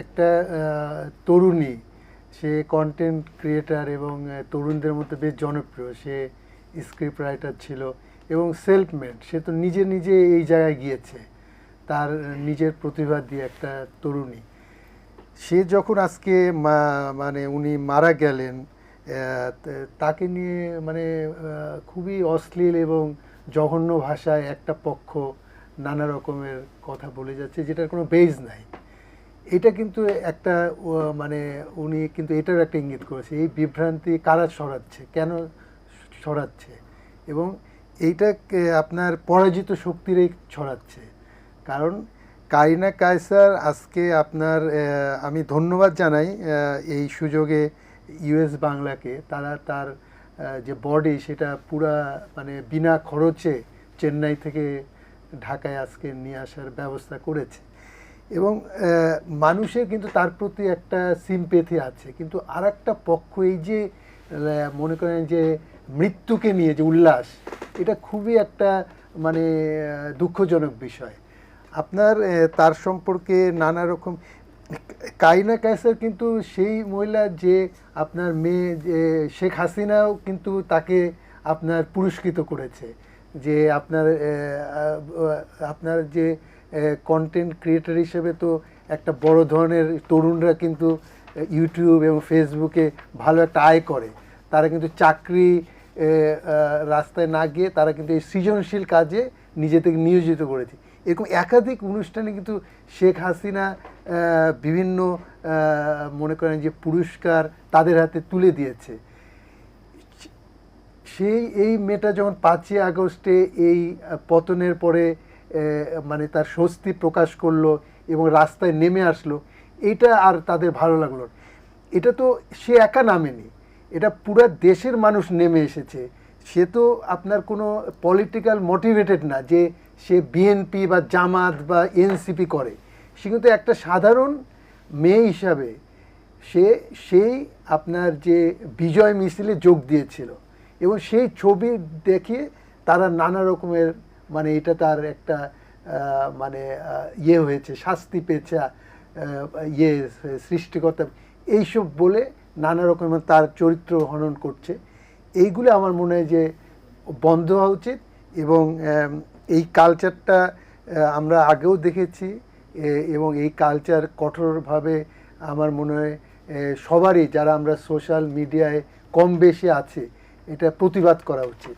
একটা তরুণী, সে content creator এবং তরুণদের মধ্যে বেশ জনপ্রিয়। সে স্ক্রিপ্ট রাইটার ছিল এবং সেলফ মেড। সে তো নিজে নিজে এই জায়গায় গিয়েছে তার নিজের প্রতিভা দিয়ে। একটা তরুণী, সে যখন আজকে মানে উনি মারা গেলেন, তাকে নিয়ে মানে খুবই অশ্লীল এবং জঘন্য ভাষায় একটা পক্ষ নানা রকমের কথা বলে যাচ্ছে, যেটার কোনো বেজ নাই। এটা কিন্তু একটা মানে উনি কিন্তু এটার একটা ইঙ্গিত করেছে, এই বিভ্রান্তি কারা ছড়াচ্ছে, কেন ছড়াচ্ছে, এবং এইটাকে আপনার পরাজিত শক্তিরই ছড়াচ্ছে। কারণ কারিনা কায়সার আজকে আপনার আমি ধন্যবাদ জানাই এই সুযোগে ইউএস বাংলাকে। তারা তার যে বডি সেটা পুরা মানে বিনা খরচে চেন্নাই থেকে ঢাকায় আজকে নিয়ে আসার ব্যবস্থা করেছে, এবং মানুষের কিন্তু তার প্রতি একটা সিম্পেথি আছে। কিন্তু আর একটা পক্ষ এই যে মনে করেন যে মৃত্যুকে নিয়ে যে উল্লাস, এটা খুবই একটা মানে দুঃখজনক বিষয়। আপনার তার সম্পর্কে নানা রকম, কারিনা কায়সার কিন্তু সেই মহিলা যে আপনার মেয়ে যে শেখ হাসিনাও কিন্তু তাকে আপনার পুরস্কৃত করেছে, যে আপনার আপনার যে কন্টেন্ট ক্রিয়েটর হিসেবে তো একটা বড় ধরনের তরুণরা কিন্তু ইউটিউব এবং ফেসবুকে ভালো একটা আয় করে। তারা কিন্তু চাকরি রাস্তায় না গিয়ে তারা কিন্তু এই সৃজনশীল কাজে নিজেদেরকে নিয়োজিত করেছে। এরকম একাধিক অনুষ্ঠানে কিন্তু শেখ হাসিনা বিভিন্ন মনে করেন যে পুরস্কার তাদের হাতে তুলে দিয়েছে। সেই এই মেয়েটা যখন 5ই আগস্টে এই পতনের পরে মানে তার স্বস্তি প্রকাশ করলো এবং রাস্তায় নেমে আসলো, এটা আর তাদের ভালো লাগলো। এটা তো সে একা নামেনি, এটা পুরো দেশের মানুষ নেমে এসেছে। সে তো আপনার কোনো পলিটিক্যাল মোটিভেটেড না যে সে বিএনপি বা জামাত বা এনসিপি করে। সে কিন্তু একটা সাধারণ মেয়ে হিসাবে সে সেই আপনার যে বিজয় মিছিলে যোগ দিয়েছিল, এবং সেই ছবি দেখে তারা নানা রকমের মানে এটা তার একটা মানে ইয়ে হয়েছে, শাস্তি পেয়েছে ইয়ে সৃষ্টিকর্তা, এইসব বলে নানা রকমের তার চরিত্র হনন করছে। এইগুলো আমার মনে হয় যে বন্ধ হওয়া উচিত। এবং এই কালচারটা আমরা আগেও দেখেছি, এবং এই কালচার কঠোরভাবে আমার মনে হয় সবারই, যারা আমরা সোশ্যাল মিডিয়ায় কম বেশি আছে, এটা প্রতিবাদ করা উচিত।